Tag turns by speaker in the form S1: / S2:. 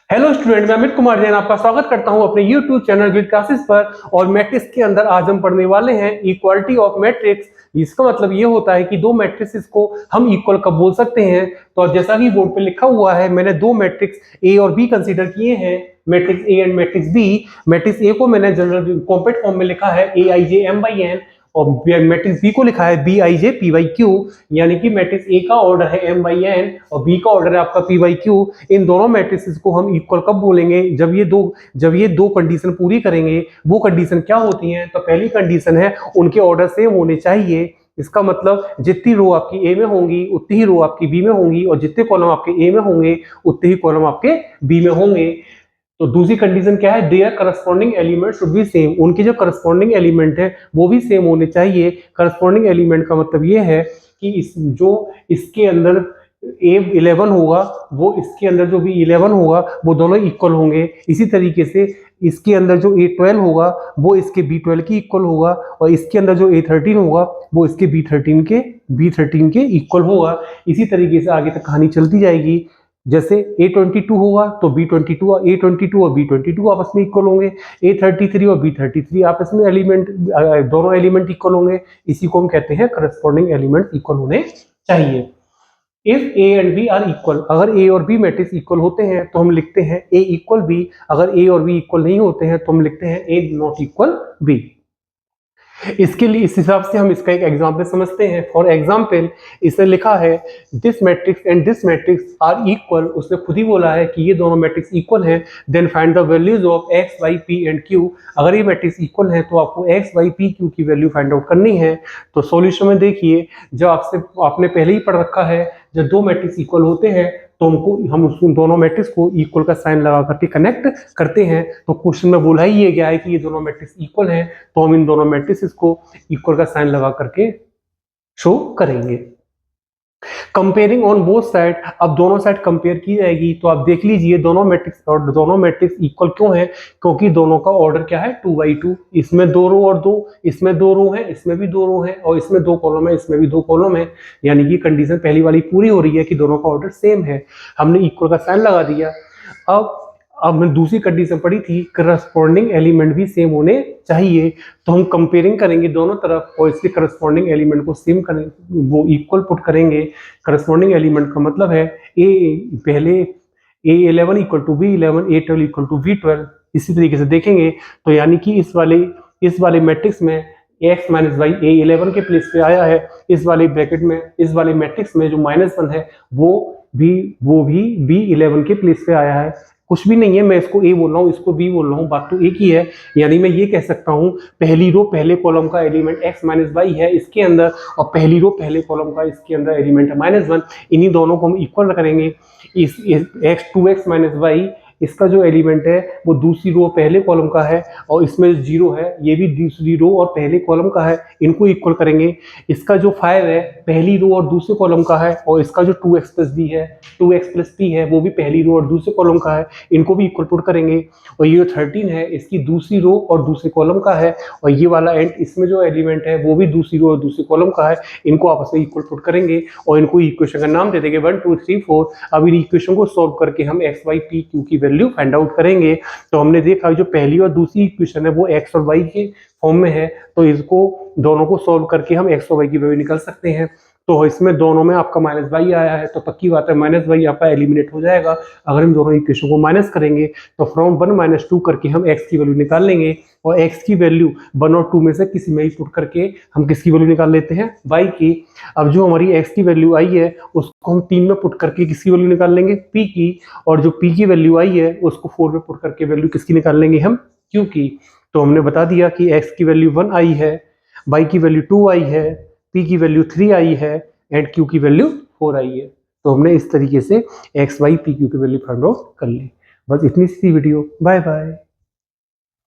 S1: Hello student, मैं अमित कुमार जैन आपका स्वागत करता हूं अपने YouTube चैनल ग्रिड क्लासेस पर। और मैट्रिक्स के अंदर आज हम पढ़ने वाले हैं इक्वालिटी ऑफ मैट्रिक्स। इसका मतलब ये होता है कि दो मैट्रिक्स को हम इक्वल कब बोल सकते हैं। तो जैसा कि बोर्ड पे लिखा हुआ है, मैंने दो मैट्रिक्स ए और बी कंसीडर किए हैं, matrix A and matrix B. Matrix A को मैंने जनरल कॉम्पैक्ट फॉर्म में लिखा है AIJ M/n, और मैट्रिक्स बी को लिखा है BIJ PYQ। यानी कि मैट्रिक्स ए का ऑर्डर है M/n और बी का ऑर्डर है आपका PYQ। इन दोनों मैट्रिक्स को हम इक्वल कब बोलेंगे? जब ये दो कंडीशन पूरी करेंगे। वो कंडीशन क्या होती हैं? तो पहली कंडीशन है उनके ऑर्डर सेम होने चाहिए। इसका मतलब जितनी रो आपकी ए में होंगी उतनी ही रो आपकी बी में होंगी, और जितने कॉलम आपके ए में होंगे उतने ही कॉलम आपके बी में होंगे। तो दूसरी कंडीशन क्या है? Their corresponding element should be same. उनके जो करस्पॉन्डिंग एलिमेंट है वो भी सेम होने चाहिए। करस्पॉन्डिंग एलिमेंट का मतलब ये है कि इसके अंदर A11 होगा, वो इसके अंदर जो भी 11 होगा वो दोनों इक्वल होंगे। इसी तरीके से इसके अंदर जो A12 होगा वो इसके B12 की इक्वल होगा, और इसके अंदर जो A13 होगा वो इसके B13 के इक्वल होगा। इसी तरीके से आगे तक कहानी चलती जाएगी। जैसे A22 होगा तो A22 और B22 आपस में इक्वल होंगे। A33 और B33 आपस में दोनों एलिमेंट इक्वल होंगे। इसी को हम कहते हैं करस्पॉन्डिंग एलिमेंट इक्वल होने चाहिए। If A and B are equal, अगर A और B मैट्रिक्स इक्वल होते हैं तो हम लिखते हैं A इक्वल B। अगर A और B इक्वल नहीं होते हैं तो हम लिखते हैं A नॉट इक्वल B। इसके लिए इस हिसाब से हम इसका एक एग्जाम्पल समझते हैं। फॉर एग्जाम्पल, इसने लिखा है this matrix and this matrix are equal. उसने खुद ही बोला है कि ये दोनों मैट्रिक्स इक्वल हैं। Then find the values of x, y, p and q। अगर ये मैट्रिक्स इक्वल है तो आपको x, y, p, q की वैल्यू फाइंड आउट करनी है। तो सॉल्यूशन में देखिए, जब आपने पहले ही पढ़ रखा है, जब दो मैट्रिक्स इक्वल होते हैं तो हम उन दोनों मैट्रिक्स को इक्वल का साइन लगा करके कनेक्ट करते हैं। तो क्वेश्चन में बोला ही ये गया है कि ये दोनों मैट्रिक्स इक्वल हैं, तो हम इन दोनों मैट्रिक्स को इक्वल का साइन लगा करके शो करेंगे। कंपेयरिंग ऑन बोथ साइड, अब दोनों साइड कंपेयर की जाएगी। तो आप देख लीजिए दोनों मैट्रिक्स इक्वल क्यों है? क्योंकि दोनों का ऑर्डर क्या है? 2x2। इसमें दो रो और दो, इसमें दो रो है, इसमें भी दो रो है, और इसमें दो कॉलम है, इसमें भी दो कॉलम है। यानी कि कंडीशन पहली वाली पूरी हो रही है कि दोनों का ऑर्डर सेम है। हमने इक्वल का साइन लगा दिया। अब हमने दूसरी कंडीशन पढ़ी थी, करस्पॉन्डिंग एलिमेंट भी सेम होने चाहिए। तो हम कंपेयरिंग करेंगे दोनों तरफ और इसके करस्पॉन्डिंग एलिमेंट को सेम करें, वो इक्वल पुट करेंगे। करस्पॉन्डिंग एलिमेंट का मतलब है पहले A11 equal to B11, A12 equal to B12। इसी तरीके से देखेंगे तो यानी कि इस वाले मैट्रिक्स में x माइनस वाई A11 के प्लेस पे आया है। इस वाले ब्रैकेट में, इस वाले मैट्रिक्स में जो -1 है वो भी B11 के प्लेस पे आया है। कुछ भी नहीं है, मैं इसको A बोल रहा हूँ, इसको B बोल रहा हूँ, बात तो एक ही है। यानी मैं ये कह सकता हूँ पहली रो पहले कॉलम का एलिमेंट x माइनस वाई है इसके अंदर, और पहली रो पहले कॉलम का इसके अंदर एलिमेंट है -1। इन्हीं दोनों को हम इक्वल करेंगे। इस x 2x माइनस वाई, इसका जो एलिमेंट है वो दूसरी रो पहले कॉलम का है, और इसमें 0 है, ये भी दूसरी रो और पहले कॉलम का है। इनको इक्वल करेंगे। इसका जो 5 है पहली रो और दूसरे कॉलम का है, और इसका जो 2x प्लस b है, 2x प्लस p है, वो भी पहली रो और दूसरे कॉलम का है। इनको भी इक्वल पुट करेंगे। और ये जो 13 है इसकी दूसरी रो और दूसरे कॉलम का है, और ये वाला एंड इसमें जो एलिमेंट है वो भी दूसरी रो और दूसरे कॉलम का है। इनको आपस में इक्वल पुट करेंगे और इनको इक्वेशन का नाम दे देंगे 1 2 3 4। अब इन इक्वेशन को सॉल्व करके हम x, y, p, q की वैल्यू फाइंड आउट करेंगे। तो हमने देखा जो पहली और दूसरी इक्वेशन है वो x और y के फॉर्म में है, तो इसको दोनों को सॉल्व करके हम x और y की वैल्यू निकाल सकते हैं। तो इसमें दोनों में आपका -y आया है, तो पक्की बात है -y आपका एलिमिनेट हो जाएगा। अगर हम दोनों इक्वेशन को माइनस करेंगे तो फ्रॉम 1 - 2 करके हम x की वैल्यू निकाल लेंगे, और x की वैल्यू 1 और 2 में से किसी में ही पुट करके हम किसकी वैल्यू निकाल लेते हैं? y की। अब जो हमारी x की वैल्यू आई है उसको हम 3 में पुट करके किसकी वैल्यू निकाल लेंगे? p की। और जो p की वैल्यू आई है उसको 4 में पुट करके वैल्यू किसकी निकाल लेंगे? हम q की। तो हमने बता दिया कि x की वैल्यू 1 आई है, y की वैल्यू 2 आई है, p की वैल्यू 3 आई है, एंड q की वैल्यू 4 आई है। तो हमने इस तरीके से x, y, p, q की वैल्यू फाइंड आउट कर ली। बस इतनी सी वीडियो। Bye bye.